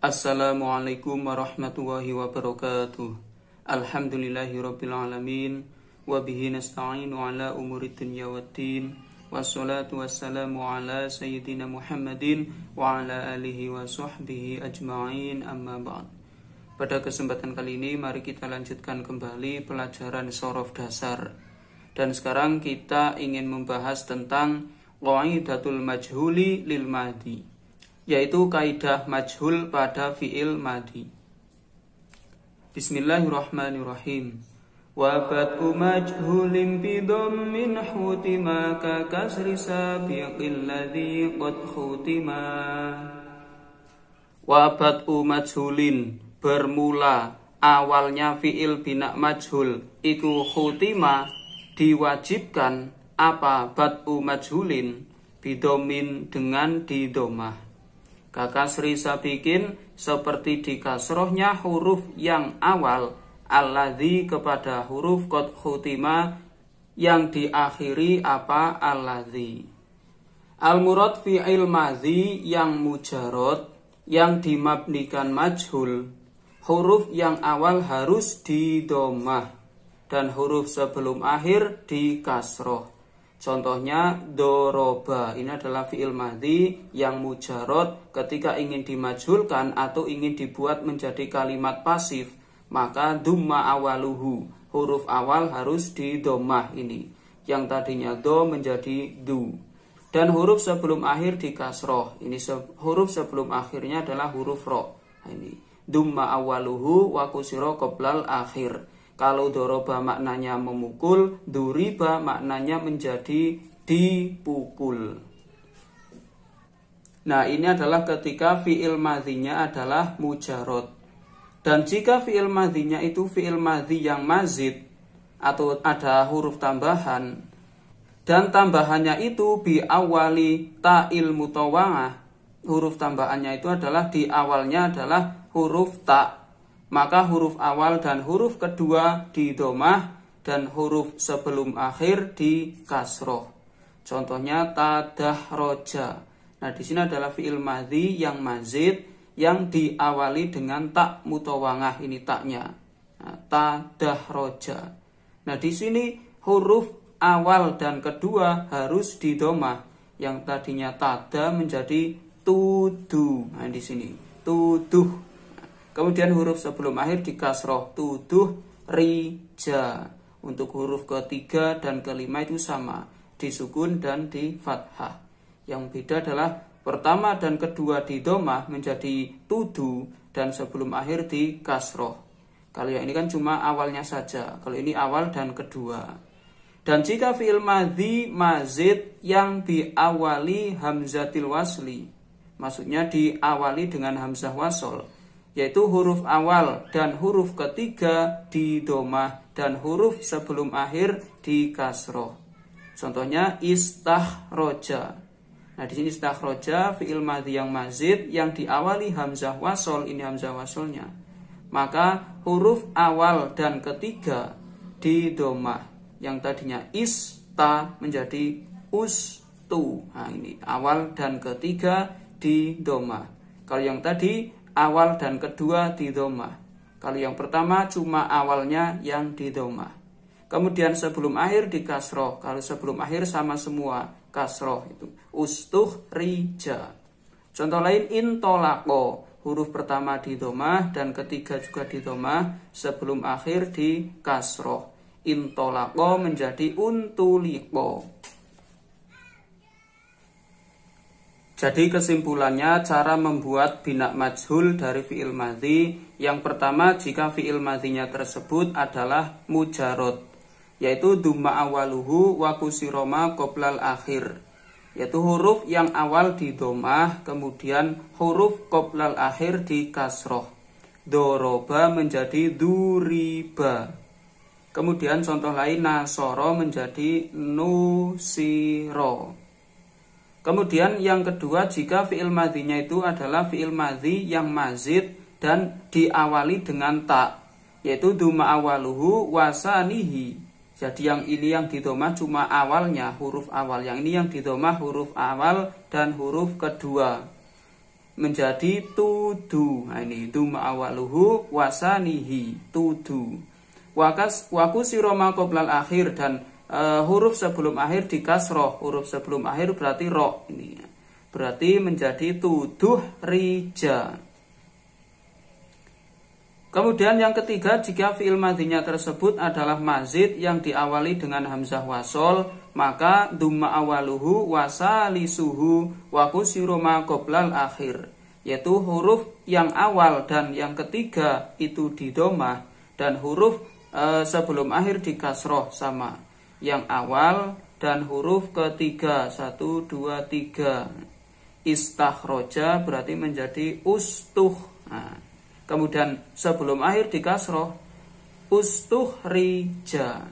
Assalamualaikum warahmatullahi wabarakatuh. Alhamdulillahirrabbilalamin. Wabihi nasta'inu ala umuri dunya waddin. Wassalatu wassalamu ala sayyidina Muhammadin wa ala alihi wa sahbihi ajma'in, amma ba'd. Pada kesempatan kali ini mari kita lanjutkan kembali pelajaran shorof dasar. Dan sekarang kita ingin membahas tentang qaidatul majhuli lil madhi, yaitu kaidah majhul pada fi'il madhi. Bismillahirrahmanirrahim. Wa bad'u majhulin bi dhammin hutima ka kasri sabiqil ladzi qad khutima. Wa bad'u majhulin, bermula awalnya fi'il bina majhul iku khutima, diwajibkan apa bad'u majhulin bidomin dengan didomah. Kakasri sabikin, seperti di kasrohnya huruf yang awal, alladzi kepada huruf qad khutima yang diakhiri apa alladzi. Al-murad fi'il madhi yang mujarad, yang dimabnikan majhul, huruf yang awal harus didomah dan huruf sebelum akhir di kasroh. Contohnya doroba, ini adalah fi'il madhi yang mujarad. Ketika ingin dimajhulkan atau ingin dibuat menjadi kalimat pasif, maka dumma awaluhu, huruf awal harus didomah ini. Yang tadinya do menjadi du. Dan huruf sebelum akhir di kasroh. Ini huruf sebelum akhirnya adalah huruf ro. Ini dumma awaluhu wa kusiro qoblal akhir. Kalau doroba maknanya memukul, duriba maknanya menjadi dipukul. Nah, ini adalah ketika fi'il madhinya adalah mujarad. Dan jika fi'il madhinya itu fi'il madhi yang mazid atau ada huruf tambahan, dan tambahannya itu bi awali ta'il mutawangah, huruf tambahannya itu adalah di awalnya adalah huruf ta', maka huruf awal dan huruf kedua didomah dan huruf sebelum akhir di kasroh. Contohnya tadahroja. Nah, di sini adalah fi'il madhi yang mazid yang diawali dengan tak mutawangah, ini taknya. Nah, tadahroja. Nah, di sini huruf awal dan kedua harus didomah. Yang tadinya tada menjadi tudu. Nah, di sini tuduh. Kemudian huruf sebelum akhir di kasroh, tuduh rija. Untuk huruf ketiga dan kelima itu sama, disukun dan di fathah. Yang beda adalah pertama dan kedua di domah menjadi tudu dan sebelum akhir di kasroh. Kalau yang ini kan cuma awalnya saja, kalau ini awal dan kedua. Dan jika fi'il madhi mazid yang diawali hamzatil wasli, maksudnya diawali dengan hamzah wasol, yaitu huruf awal dan huruf ketiga di domah dan huruf sebelum akhir di kasroh. Contohnya istahroja. Nah, di sini istahroja fi'il madhi yang mazid yang diawali hamzah wasol, ini hamzah wasolnya. Maka huruf awal dan ketiga di domah. Yang tadinya ista menjadi ustu. Nah, ini awal dan ketiga di domah. Kalau yang tadi awal dan kedua di domah. Kalau yang pertama cuma awalnya yang di domah. Kemudian sebelum akhir di kasroh. Kalau sebelum akhir sama semua kasroh itu. Ustuh rija. Contoh lain intolako. Huruf pertama di domah dan ketiga juga di domah. Sebelum akhir di kasroh. Intolako menjadi untuliko. Jadi kesimpulannya cara membuat bina majhul dari fi'il madhi. Yang pertama, jika fi'il madhinya tersebut adalah mujarad, yaitu dumma awaluhu wa kusiroma qoblal akhir, yaitu huruf yang awal di domah, kemudian huruf qoblal akhir di kasroh. Doroba menjadi duriba. Kemudian contoh lain nasoro menjadi nusiro. Kemudian yang kedua, jika fi'il madhinya itu adalah fi'il madhi yang mazid dan diawali dengan ta, yaitu duma awaluhu wasanihi. Jadi yang ini yang didomah cuma awalnya, huruf awal. Yang ini yang didomah huruf awal dan huruf kedua. menjadi tudu. Nah, ini duma awaluhu wasanihi tudu. Wakusiro ma qoblal akhir, dan huruf sebelum akhir dikasroh. Huruf sebelum akhir berarti ro, ini berarti menjadi tuduh rija. Kemudian yang ketiga, jika fi'il madhinya tersebut adalah mazid yang diawali dengan hamzah wasol, maka duma awaluhu wasalisuhu wakusiru ma qoblal akhir, yaitu huruf yang awal dan yang ketiga itu didomah, dan huruf sebelum akhir dikasroh sama yang awal dan huruf ketiga 1, 2, 3. Istakhroja berarti menjadi ustuh. Nah, kemudian sebelum akhir dikasroh ustuh rija.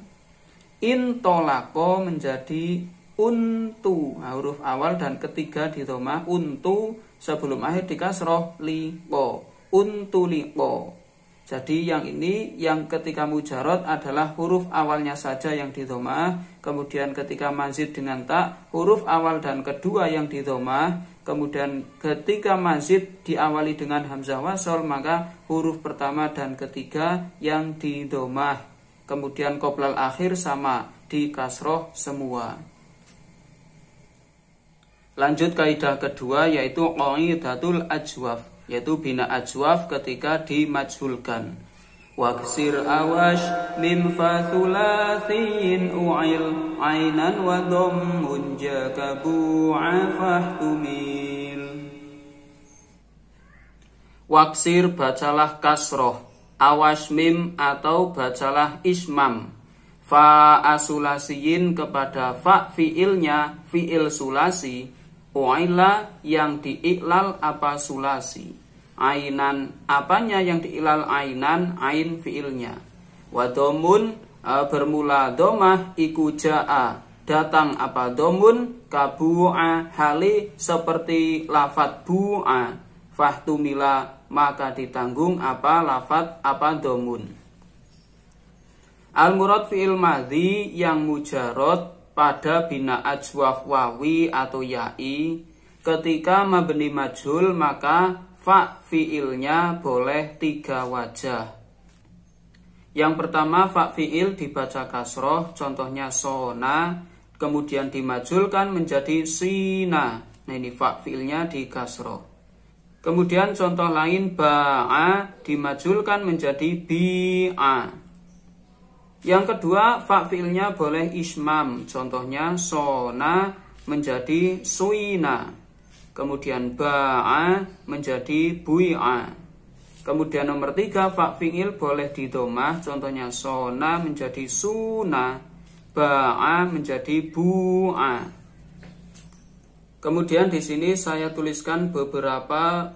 Intolako menjadi untu. Nah, huruf awal dan ketiga didomah untu, sebelum akhir dikasroh liko, untu liko. Jadi yang ini yang ketika mujarot adalah huruf awalnya saja yang didomah, kemudian ketika mazid dengan tak, huruf awal dan kedua yang didomah, kemudian ketika mazid diawali dengan hamzah wasol, maka huruf pertama dan ketiga yang didomah, kemudian qoblal akhir sama di kasroh semua. Lanjut kaidah kedua, yaitu qaidatul ajwaf, yaitu bina ajwaf ketika dimajhulkan. Waksir awash mim fathulathin u'il ainan wa dhammun jakabu'a fahtumil. Waksir bacalah kasroh, awash mim atau bacalah ismam, fa asulasiyin kepada fa fiilnya fiil sulasi, u'ila yang diiklal apa sulasi, ainan apanya yang diiklal ainan, ain fiilnya, wa domun bermula domah, iku ja'a datang apa domun, kabu'a hali seperti lafat bu'a, fahtumila maka ditanggung apa lafat apa domun. Al-murad fi'il madhi yang mujarot pada bina ajwaf wawi atau ya'i, ketika mabni majhul maka fa fi'ilnya boleh 3 wajah. Yang pertama, fa fi'il dibaca kasroh, contohnya sona, kemudian dimajhulkan menjadi sina. Nah, ini fa fi'ilnya di kasroh. Kemudian contoh lain, ba'a dimajhulkan menjadi bi'a. Yang kedua, fa fi'ilnya boleh ismam, contohnya sona menjadi suina, kemudian ba'a menjadi bui'a. Kemudian nomor 3, fa fi'il boleh didomah, contohnya sona menjadi suna, ba'a menjadi bu'a. Kemudian di sini saya tuliskan beberapa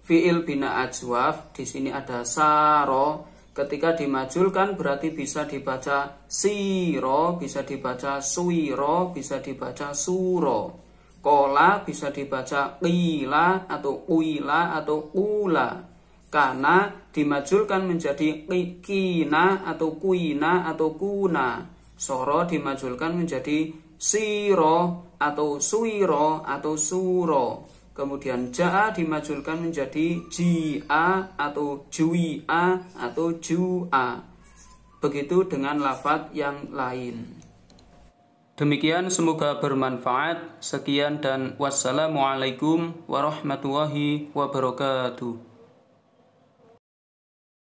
fi'il bina ajwaf. Di sini ada saro, ketika dimajulkan berarti bisa dibaca siro, bisa dibaca suiro, bisa dibaca suro. Kola bisa dibaca qila atau kuila atau kula, karena dimajulkan menjadi kina atau kuina atau kuna. Soro dimajulkan menjadi siro atau suiro atau suro. Kemudian ja'a dimajulkan menjadi ji'a atau jui'a atau ju'a. Begitu dengan lafadz yang lain. Demikian, semoga bermanfaat. Sekian dan wassalamualaikum warahmatullahi wabarakatuh.